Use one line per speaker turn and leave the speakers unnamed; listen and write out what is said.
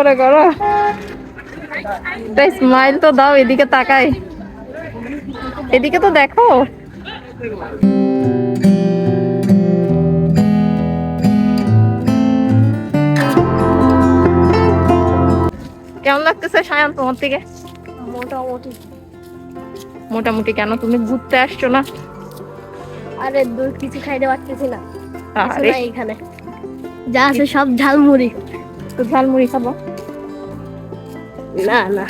করে করো, তাই স্মাইল তো দাও, এদিকে তাকাই, এদিকে তো দেখো। কেমন লাগতেছে সায়ান তোমার থেকে?
মোটামুটি।
মোটামুটি কেন, তুমি ঘুরতে আসছো না?
আরে দূর কিছু খাইতে পারতেছি না, কিছু
আরে
নাই এখানে, যা আছে সব ঝালমুড়ি।
তো ঝালমুড়ি খাবো?
না না,